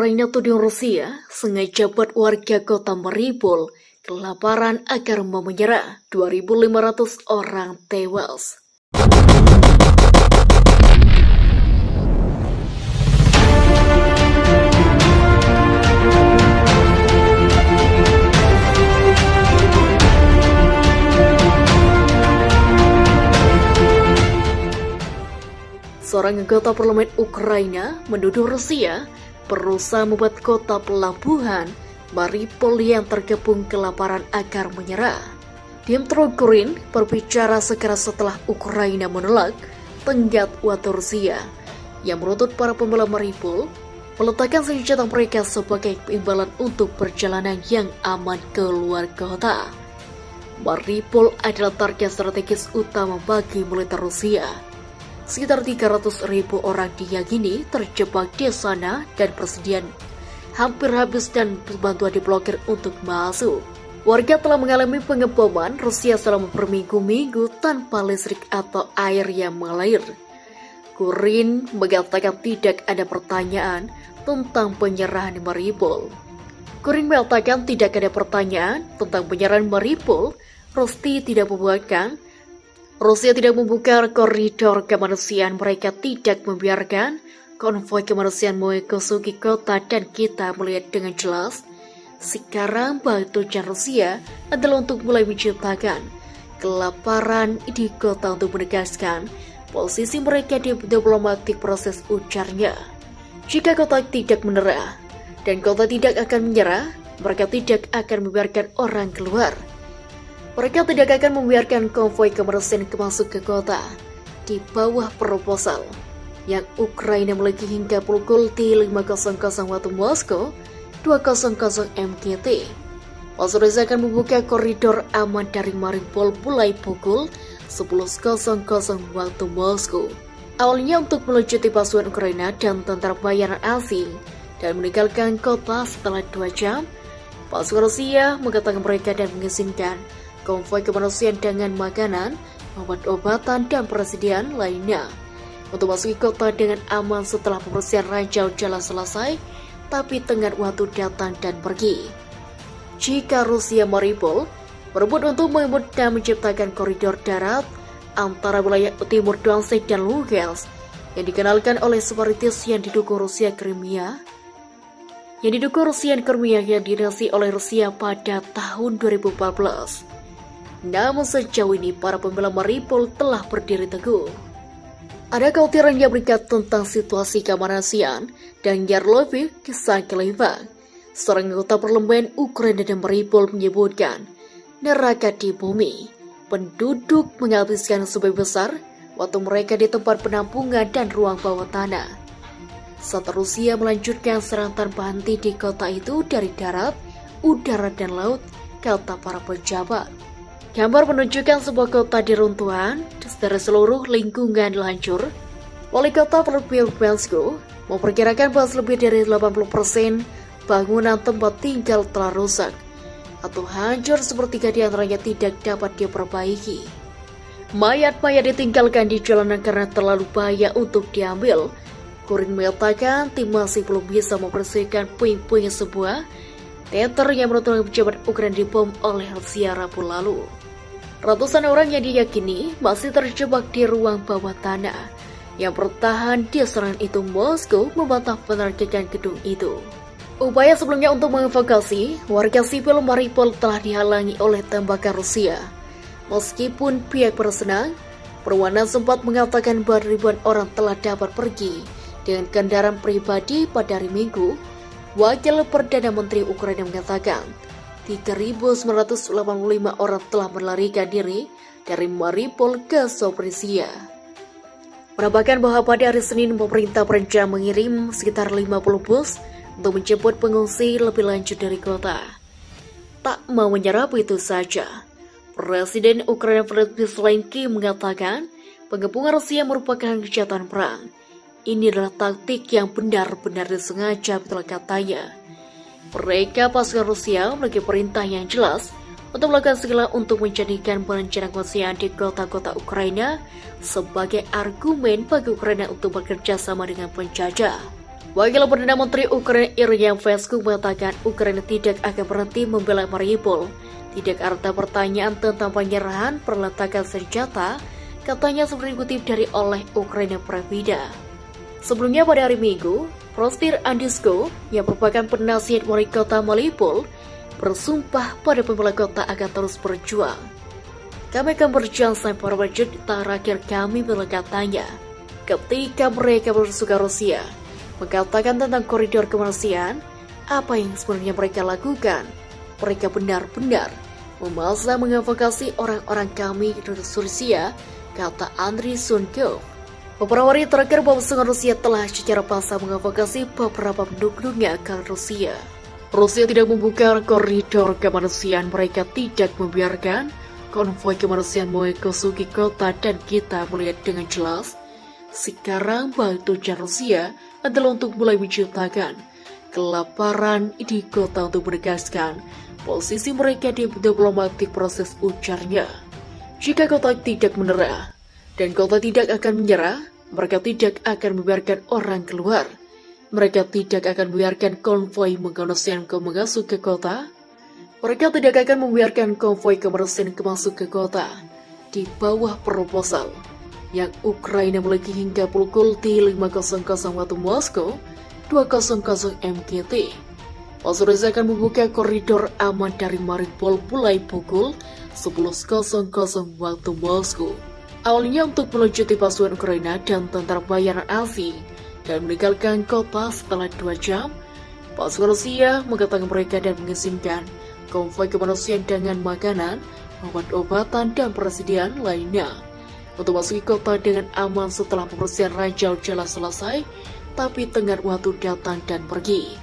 Ukraina tuding Rusia sengaja buat warga kota Mariupol kelaparan agar mau menyerah. 2.500 orang tewas. Seorang anggota parlemen Ukraina menuduh Rusia berusaha membuat kota pelabuhan Mariupol yang terkepung kelaparan agar menyerah. Dmytro Kuleba berbicara sekeras setelah Ukraina menolak tenggat waktu Rusia yang menuntut para pembela Mariupol meletakkan senjata mereka sebagai imbalan untuk perjalanan yang aman keluar kota. Mariupol adalah target strategis utama bagi militer Rusia. Sekitar 300.000 orang diyakini terjebak di sana dan persediaan hampir habis dan bantuan diblokir untuk masuk. Warga telah mengalami pengeboman Rusia selama berminggu-minggu tanpa listrik atau air yang mengalir. Kuleba mengatakan tidak ada pertanyaan tentang penyerahan Mariupol. Kuleba mengatakan tidak ada pertanyaan tentang penyerahan Mariupol. Rusia tidak membuka koridor kemanusiaan. Mereka tidak membiarkan konvoi kemanusiaan memasuki kota, dan kita melihat dengan jelas sekarang bahwa tujuan Rusia adalah untuk mulai menciptakan kelaparan di kota untuk menegaskan posisi mereka di diplomatik proses, ujarnya. Jika kota tidak menyerah dan kota tidak akan menyerah, mereka tidak akan membiarkan orang keluar. Mereka tidak akan membiarkan konvoi kemanusiaan masuk ke kota. Di bawah proposal yang Ukraina miliki hingga pukul 5.00 waktu Moskow 2.00 MGT, Rusia akan membuka koridor aman dari Mariupol mulai pukul 11.00 waktu Moskow. Awalnya untuk melucuti pasukan Ukraina dan tentara bayaran asing dan meninggalkan kota setelah 2 jam, pasukan Rusia mengatakan mereka dan mengizinkan konvoi kemanusiaan dengan makanan, obat-obatan, dan persediaan lainnya untuk masuk ke kota dengan aman setelah pembersihan ranjau jalan selesai, tapi tenggat waktu datang dan pergi. Jika Rusia Mariupol berebut untuk dan menciptakan koridor darat antara wilayah timur Donetsk dan Lugansk yang dikenalkan oleh separatis yang didukung Rusia Crimea, yang dinasti oleh Rusia pada tahun 2014. Namun sejauh ini para pembela Mariupol telah berdiri teguh. Ada kekhawatiran yang meningkat tentang situasi kemanusiaan dan Yarlovy kisah Kuleba, seorang anggota parlemen Ukraina dan Mariupol, menyebutkan neraka di bumi. Penduduk menghabiskan sebagian besar waktu mereka di tempat penampungan dan ruang bawah tanah. Saat Rusia melanjutkan serangan tanpa henti di kota itu dari darat, udara, dan laut, kata para pejabat. Gambar menunjukkan sebuah kota di runtuhan dari seluruh lingkungan hancur. Wali kota Belbelsko memperkirakan bahwa lebih dari 80% bangunan tempat tinggal telah rusak atau hancur, sepertiga di antaranya tidak dapat diperbaiki. Mayat-mayat ditinggalkan di jalanan karena terlalu bahaya untuk diambil. Kuleba mengatakan tim masih belum bisa membersihkan puing-puing sebuah teater yang menurut pejabat Ukraina dibom oleh Rusia Rabu lalu. Ratusan orang yang diyakini masih terjebak di ruang bawah tanah yang bertahan di serangan itu. Moskow membantah penerbangan gedung itu. Upaya sebelumnya untuk mengevakuasi warga sipil Mariupol telah dihalangi oleh tembakan Rusia. Meskipun pihak berwenang sempat mengatakan bahwa ribuan orang telah dapat pergi dengan kendaraan pribadi pada hari Minggu, Wakil Perdana Menteri Ukraina mengatakan 3.985 orang telah melarikan diri dari Mariupol ke Zaporizhia. Menambahkan bahwa pada hari Senin pemerintah berencana mengirim sekitar 50 bus untuk menjemput pengungsi lebih lanjut dari kota. Tak mau menyerah begitu saja, Presiden Ukraina Volodymyr Zelensky mengatakan pengepungan Rusia merupakan kejahatan perang. Ini adalah taktik yang benar-benar disengaja, betul katanya. Mereka pasukan Rusia memiliki perintah yang jelas untuk melakukan segala untuk menjadikan perencanaan kemanusiaan di kota-kota Ukraina sebagai argumen bagi Ukraina untuk bekerja sama dengan penjajah. Wakil Perdana Menteri Ukraina Irina Vereshchuk mengatakan Ukraina tidak akan berhenti membela Mariupol. Tidak ada pertanyaan tentang penyerahan perletakan senjata, katanya seperti dikutip dari oleh Ukraina Pravda. Sebelumnya pada hari Minggu, Prosper Andisko yang merupakan penasihat wali kota Mariupol bersumpah pada pembela kota akan terus berjuang. Kami akan berjuang sampai wujud terakhir kami, katanya. Ketika mereka bersuka Rusia mengatakan tentang koridor kemanusiaan, apa yang sebenarnya mereka lakukan? Mereka benar-benar memaksa mengevakuasi orang-orang kami dari Rusia, kata Andriy Sunko. Beberapa hari terakhir, pasukan Rusia telah secara paksa mengevakuasi beberapa penduduknya ke Rusia. Rusia tidak membuka koridor kemanusiaan, mereka tidak membiarkan konvoi kemanusiaan memasuki kota, dan kita melihat dengan jelas sekarang bahwa tujuan Rusia adalah untuk mulai menciptakan kelaparan di kota untuk menegaskan posisi mereka di diplomatik, proses ujarnya. Jika kota tidak menyerah dan kota tidak akan menyerah, mereka tidak akan membiarkan orang keluar. Mereka tidak akan membiarkan konvoi kemanusiaan masuk ke kota. Mereka tidak akan membiarkan konvoi kemanusiaan masuk ke kota di bawah proposal yang Ukraina miliki hingga pukul 5.00 waktu Moskow 2.00 MGT. Rusia akan membuka koridor aman dari Mariupol mulai pukul 11.00 waktu Moskow. Awalnya untuk melucuti pasukan Ukraina dan tentara bayaran asing dan meninggalkan kota setelah 2 jam. Pasukan Rusia mengatakan mereka dan mengizinkan konvoi kemanusiaan dengan makanan, obat-obatan, dan persediaan lainnya untuk masuki kota dengan aman setelah pembersihan ranjau jalan selesai, tapi tengah waktu datang dan pergi.